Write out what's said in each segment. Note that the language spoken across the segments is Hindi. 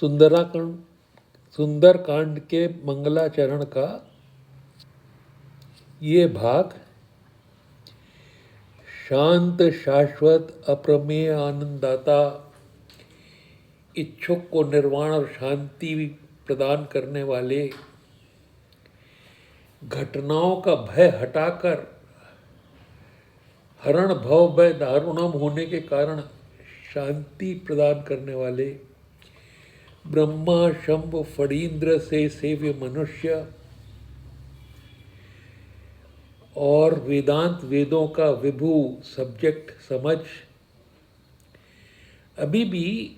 सुंदराकांड सुंदरकांड के मंगलाचरण का ये भाग शांत शाश्वत अप्रमेय आनंददाता इच्छुक को निर्वाण और शांति प्रदान करने वाले, घटनाओं का भय हटाकर हरण भव भय दारुणम होने के कारण शांति प्रदान करने वाले, ब्रह्मा शंभ फणींद्र से सेव्य मनुष्य और वेदांत वेदों का विभु सब्जेक्ट समझ अभी भी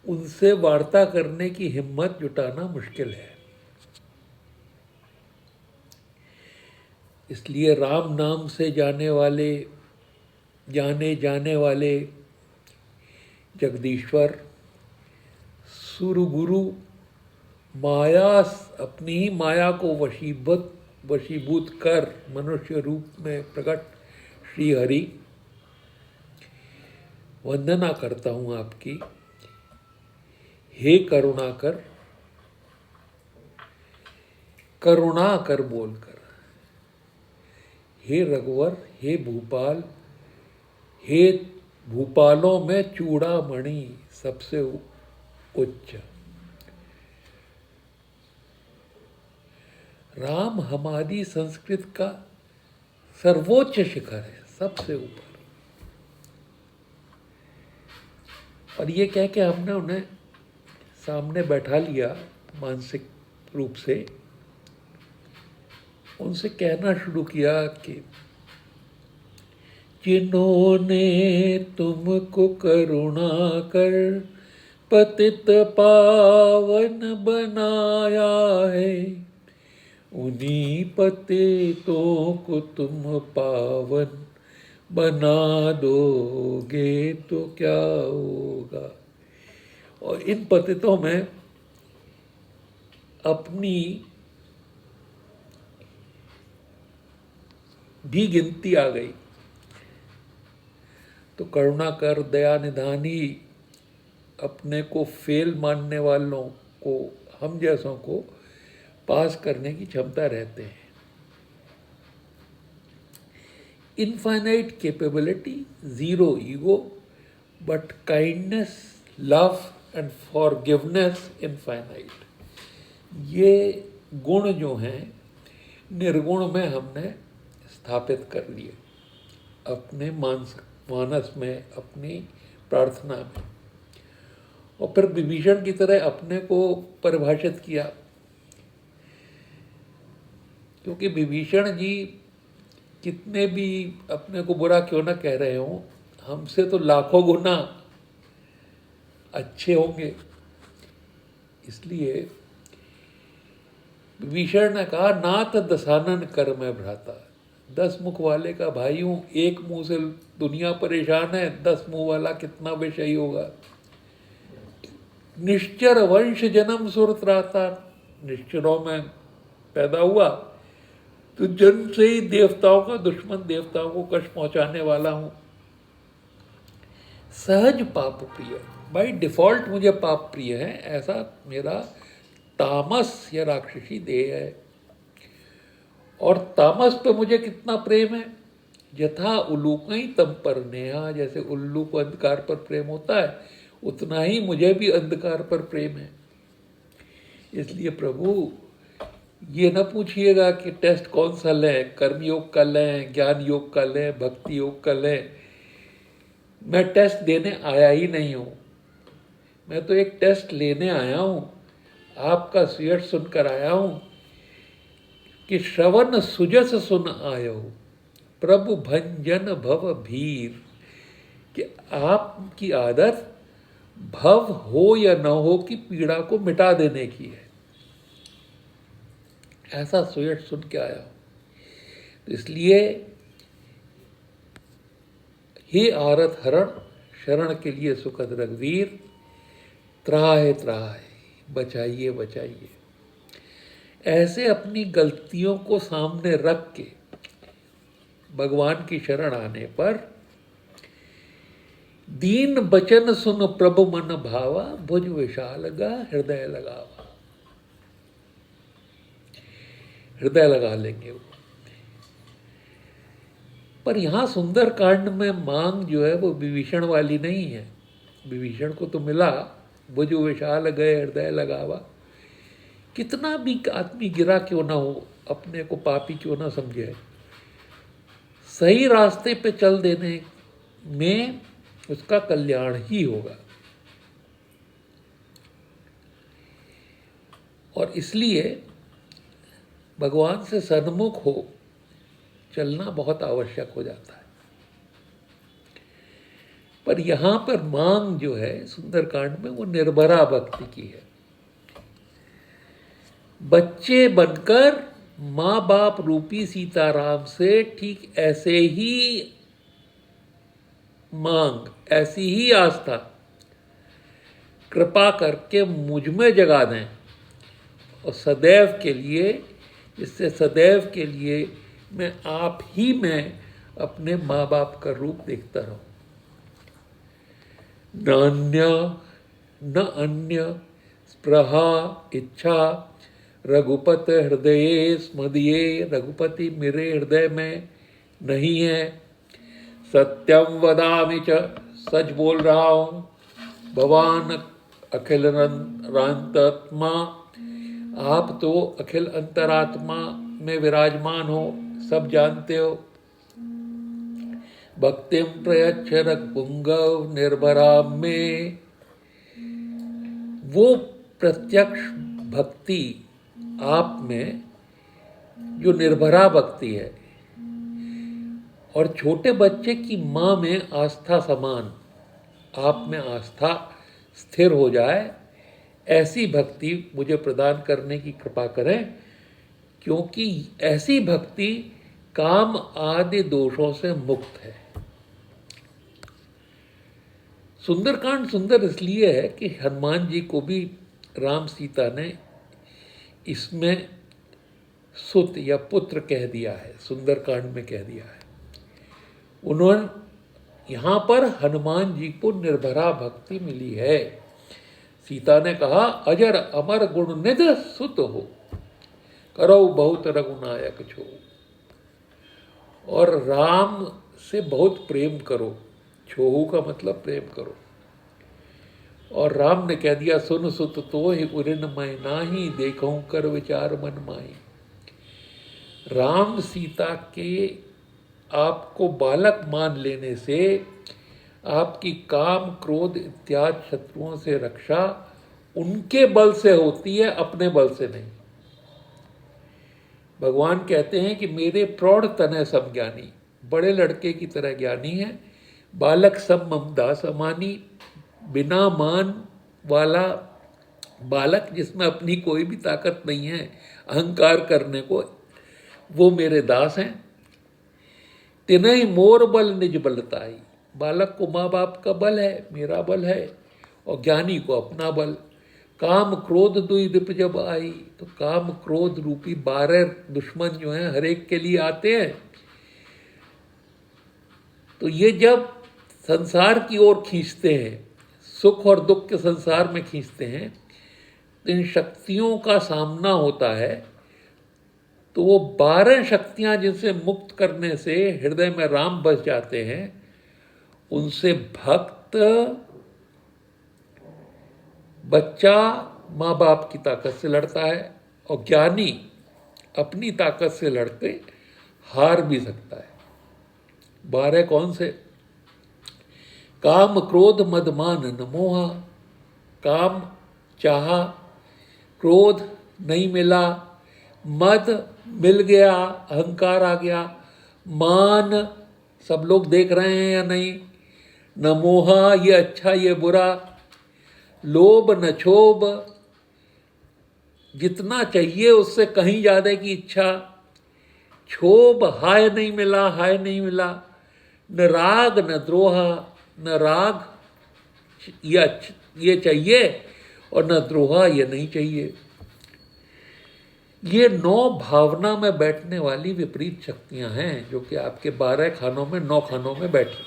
उनसे वार्ता करने की हिम्मत जुटाना मुश्किल है। इसलिए राम नाम से जाने जाने वाले जगदीश्वर सुरगुरु माया, अपनी ही माया को वशीभूत कर मनुष्य रूप में प्रकट श्री हरि, वंदना करता हूँ आपकी। हे करुणाकर, करुणा कर बोलकर, हे रघुवर, हे भूपाल, हे भूपालों में चूड़ामणि सबसे उच्च। राम हमारी संस्कृत का सर्वोच्च शिखर है, सबसे ऊपर। और ये कह के हमने उन्हें सामने बैठा लिया मानसिक रूप से, उनसे कहना शुरू किया कि जिन्होंने तुमको करुणा कर पतित पावन बनाया है, उन्हीं पतितों को तुम पावन बना दोगे तो क्या होगा। और इन पतितों में अपनी भी गिनती आ गई। तो करुणा कर दया निधानी अपने को फेल मानने वालों को, हम जैसों को पास करने की क्षमता रहते हैं। Infinite capability, zero ego, but kindness, love and forgiveness infinite. ये गुण जो हैं निर्गुण में हमने स्थापित कर लिए अपने मानस में, अपनी प्रार्थना में। और फिर विभीषण की तरह अपने को परिभाषित किया, क्योंकि विभीषण जी कितने भी अपने को बुरा क्यों ना कह रहे हों, हमसे तो लाखों गुना अच्छे होंगे। इसलिए विभीषण ने कहा, नाथ दसानन कर मैं भ्राता। 10 मुख वाले का भाई हूँ, एक मुंह से दुनिया परेशान है, 10 मुंह वाला कितना विषयी होगा। निश्चर वंश जन्म सुर त्राता, निश्चरों में पैदा हुआ तो जन्म से ही देवताओं का दुश्मन, देवताओं को कष्ट पहुंचाने वाला हूं। सहज पाप प्रिय, बाई डिफॉल्ट मुझे पाप प्रिय है, ऐसा मेरा तामस या राक्षसी देह है। और तामस पे मुझे कितना प्रेम है, यथा उल्लूकई तम पर नेहा, जैसे उल्लू को अंधकार पर प्रेम होता है, उतना ही मुझे भी अंधकार पर प्रेम है। इसलिए प्रभु ये न पूछिएगा कि टेस्ट कौन सा लें, कर्म योग का लें, ज्ञान योग का लें, भक्ति योग का लें। मैं टेस्ट देने आया ही नहीं हूँ, मैं तो एक टेस्ट लेने आया हूँ, आपका सुयट सुनकर आया हूँ कि श्रवण सुजस सुन आयो प्रभु भंजन भव भीर, कि आपकी आदत भव हो या न हो की पीड़ा को मिटा देने की है, ऐसा सुयट सुन के आया। तो इसलिए हे आरत हरण शरण के लिए सुखद रघुवीर, त्राहि त्राहि बचाइए बचाइए। ऐसे अपनी गलतियों को सामने रख के भगवान की शरण आने पर दीन बचन सुन प्रभु मन भावा, भुज विशाल गा हृदय लगावा। हृदय लगा लेंगे वो। पर यहाँ सुंदर कांड में मांग जो है वो विभीषण वाली नहीं है। विभीषण को तो मिला, भुज विशाल गए हृदय लगावा। कितना भी आदमी गिरा क्यों ना हो, अपने को पापी क्यों ना समझे, सही रास्ते पे चल देने में उसका कल्याण ही होगा। और इसलिए भगवान से सन्मुख हो चलना बहुत आवश्यक हो जाता है। पर यहाँ पर मांग जो है सुंदरकांड में वो निर्भरा भक्ति की है। बच्चे बनकर माँ बाप रूपी सीताराम से ठीक ऐसे ही मांग, ऐसी ही आस्था कृपा करके मुझ में जगा दें, और सदैव के लिए, जिससे सदैव के लिए मैं आप ही में अपने माँ बाप का रूप देखता रहूं। नान्य न अन्य स्पृहा इच्छा रघुपत हृदये स्मदीये। रघुपति मेरे हृदय में नहीं है। सत्यम वदामि च, सच बोल रहा हूँ। भगवान अखिल अंतरात्मा, आप तो अखिल अंतरात्मा में विराजमान हो, सब जानते हो। भक्तिम प्रयच्छ रघुपुंगव निर्भरा में, वो प्रत्यक्ष भक्ति आप में जो निर्भरा भक्ति है, और छोटे बच्चे की माँ में आस्था समान आप में आस्था स्थिर हो जाए, ऐसी भक्ति मुझे प्रदान करने की कृपा करें, क्योंकि ऐसी भक्ति काम आदि दोषों से मुक्त है। सुंदरकांड सुंदर इसलिए है कि हनुमान जी को भी राम सीता ने इसमें सुत या पुत्र कह दिया है, सुंदरकांड में कह दिया है। उन्होंने यहाँ पर हनुमान जी को निर्भरा भक्ति मिली है। सीता ने कहा अजर अमर गुण निध सुत हो, करो बहुत रघुनायक छो। और राम से बहुत प्रेम करो, छोहू का मतलब प्रेम करो। और राम ने कह दिया सुन सुत तो ही उरिन मैं नाही, देखूं कर विचार मन माही। राम सीता के आपको बालक मान लेने से आपकी काम क्रोध इत्यादि शत्रुओं से रक्षा उनके बल से होती है, अपने बल से नहीं। भगवान कहते हैं कि मेरे प्रौढ़ तनय सब ज्ञानी, बड़े लड़के की तरह ज्ञानी है। बालक सब ममता समानी, बिना मान वाला बालक जिसमें अपनी कोई भी ताकत नहीं है अहंकार करने को, वो मेरे दास हैं। तिनहि मोर बल निज बलताई, बालक को माँ बाप का बल है, मेरा बल है, और ज्ञानी को अपना बल। काम क्रोध दुई दिप जब आई, तो काम क्रोध रूपी 12 दुश्मन जो हैं हर एक के लिए आते हैं। तो ये जब संसार की ओर खींचते हैं, सुख और दुख के संसार में खींचते हैं, तो इन शक्तियों का सामना होता है। तो वो 12 शक्तियां जिनसे मुक्त करने से हृदय में राम बस जाते हैं, उनसे भक्त बच्चा माँ बाप की ताकत से लड़ता है, और ज्ञानी अपनी ताकत से लड़के हार भी सकता है। 12 कौन से? काम क्रोध मद मान न मोहा, काम चाहा, क्रोध नहीं मिला, मद मिल गया, अहंकार आ गया, मान सब लोग देख रहे हैं या नहीं, न मोहा ये अच्छा ये बुरा, लोभ न क्षोभ, जितना चाहिए उससे कहीं ज्यादा की इच्छा, क्षोभ हाय नहीं मिला, हाय नहीं मिला, न राग न द्रोह, न राग ये चाहिए और न द्रोह ये नहीं चाहिए। ये 9 भावना में बैठने वाली विपरीत शक्तियां हैं, जो कि आपके 12 खानों में 9 खानों में बैठी।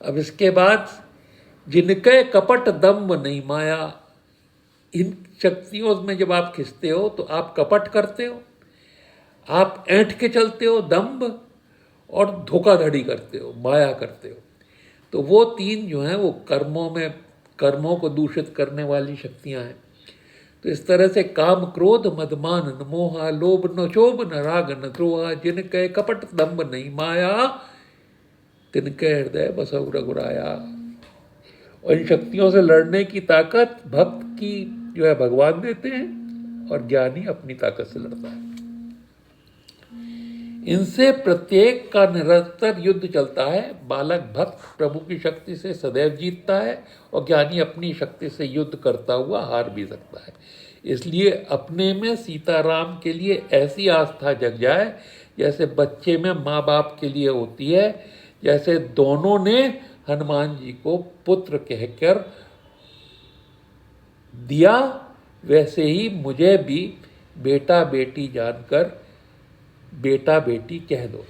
अब इसके बाद जिनके कपट दम्भ नहीं माया, इन शक्तियों में जब आप खिंचते हो तो आप कपट करते हो, आप ऐंठ के चलते हो, दम्भ, और धोखाधड़ी करते हो, माया करते हो। तो वो तीन जो हैं वो कर्मों को दूषित करने वाली शक्तियां हैं। तो इस तरह से काम क्रोध मदमान न मोहा, लोभ न शोभ न राग न द्रोहा, जिनके कपट दम्भ नहीं माया, तिनके हृदय बसव रघुराया। और इन शक्तियों से लड़ने की ताकत भक्त की जो है भगवान देते हैं, और ज्ञानी अपनी ताकत से लड़ता है। इनसे प्रत्येक का निरंतर युद्ध चलता है। बालक भक्त प्रभु की शक्ति से सदैव जीतता है, और ज्ञानी अपनी शक्ति से युद्ध करता हुआ हार भी सकता है। इसलिए अपने में सीताराम के लिए ऐसी आस्था जग जाए जैसे बच्चे में माँ बाप के लिए होती है। जैसे दोनों ने हनुमान जी को पुत्र कहकर दिया, वैसे ही मुझे भी बेटा बेटी जानकर बेटा बेटी कह दो।